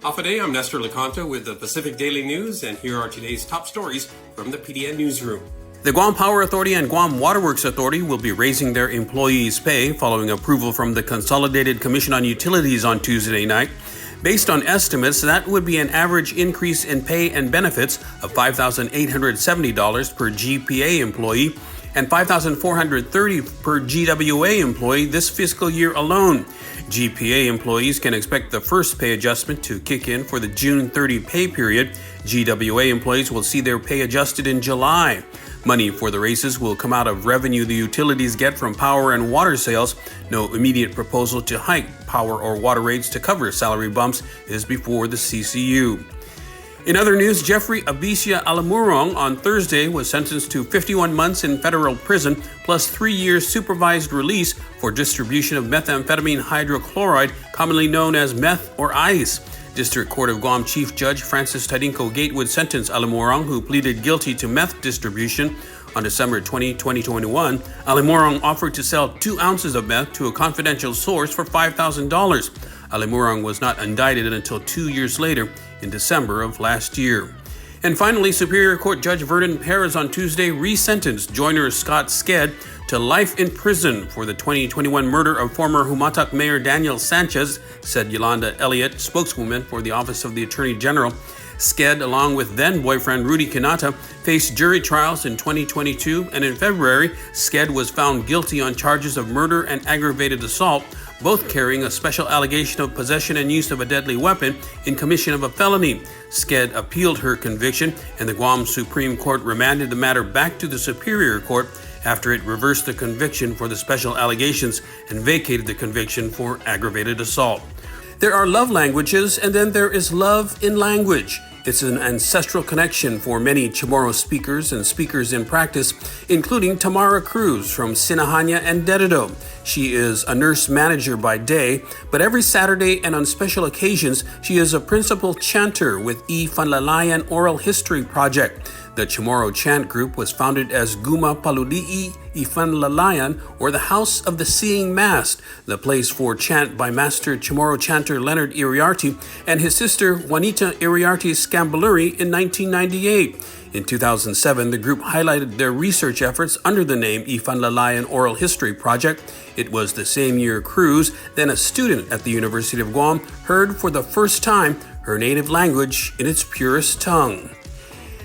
Off a day, I'm Nestor Lecanto with the Pacific Daily News, and here are today's top stories from the PDN Newsroom. The Guam Power Authority and Guam Waterworks Authority will be raising their employees' pay following approval from the Consolidated Commission on Utilities on Tuesday night. Based on estimates, that would be an average increase in pay and benefits of $5,870 per GPA employee and $5,430 per GWA employee this fiscal year alone. GPA employees can expect the first pay adjustment to kick in for the June 30 pay period. GWA employees will see their pay adjusted in July. Money for the raises will come out of revenue the utilities get from power and water sales. No immediate proposal to hike power or water rates to cover salary bumps is before the CCU. In other news, Jeffrey Abicia Alimurong on Thursday was sentenced to 51 months in federal prison plus 3 years supervised release for distribution of methamphetamine hydrochloride, commonly known as meth or ice. District Court of Guam Chief Judge Francis Tadinko Gatewood sentenced Alimurong, who pleaded guilty to meth distribution. On December 20, 2021, Alimurong offered to sell 2 ounces of meth to a confidential source for $5,000. Alimurong was not indicted until 2 years later, in December of last year. And finally, Superior Court Judge Vernon Perez on Tuesday resentenced Joyner Scott Sked to life in prison for the 2021 murder of former Humåtak Mayor Daniel Sanchez, said Yolanda Elliott, spokeswoman for the Office of the Attorney General. Sked, along with then-boyfriend Rudy Kinata, faced jury trials in 2022, and in February, Sked was found guilty on charges of murder and aggravated assault, both carrying a special allegation of possession and use of a deadly weapon in commission of a felony. Sked appealed her conviction, and the Guam Supreme Court remanded the matter back to the Superior Court after it reversed the conviction for the special allegations and vacated the conviction for aggravated assault. There are love languages, and then there is love in language. It's an ancestral connection for many Chamorro speakers and speakers in practice, including Tamara Cruz from Fino'håya and Dedido. She is a nurse manager by day, but every Saturday and on special occasions, she is a principal chanter with Fanlalayan Oral History Project. The Chamorro chant group was founded as Guma Paluli'i Fanlalayan, or the House of the Seeing Mast, the place for chant by Master Chamorro chanter Leonard Iriarte and his sister Juanita Iriarte Scambaluri in 1998. In 2007, the group highlighted their research efforts under the name Fanlalayan Oral History Project. It was the same year Cruz, then a student at the University of Guam, heard for the first time her native language in its purest tongue.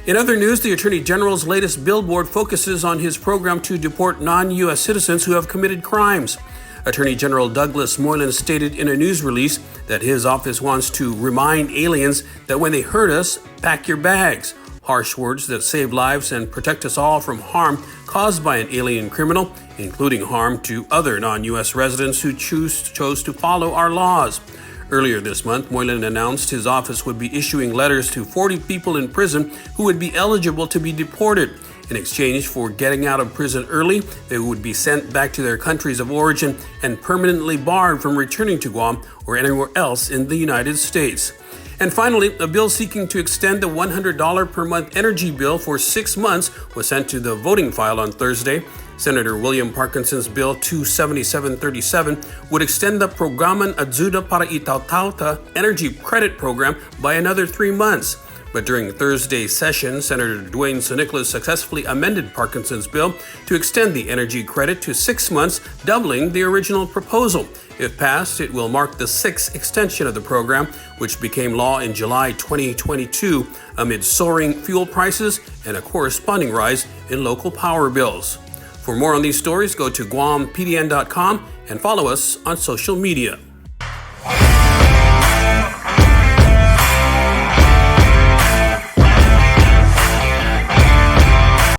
In other news, the Attorney General's latest billboard focuses on his program to deport non-U.S. citizens who have committed crimes. Attorney General Douglas Moylan stated in a news release that his office wants to remind aliens that when they hurt us, pack your bags. Harsh words that save lives and protect us all from harm caused by an alien criminal, including harm to other non-U.S. residents who chose to follow our laws. Earlier this month, Moylan announced his office would be issuing letters to 40 people in prison who would be eligible to be deported. In exchange for getting out of prison early, they would be sent back to their countries of origin and permanently barred from returning to Guam or anywhere else in the United States. And finally, a bill seeking to extend the $100 per month energy bill for 6 months was sent to the voting file on Thursday. Senator William Parkinson's Bill 27737 would extend the Programan Adzuda para Itautauta energy credit program by another 3 months. But during Thursday's session, Senator Dwayne Soniclas successfully amended Parkinson's bill to extend the energy credit to 6 months, doubling the original proposal. If passed, it will mark the 6th extension of the program, which became law in July 2022 amid soaring fuel prices and a corresponding rise in local power bills. For more on these stories, go to GuamPDN.com and follow us on social media.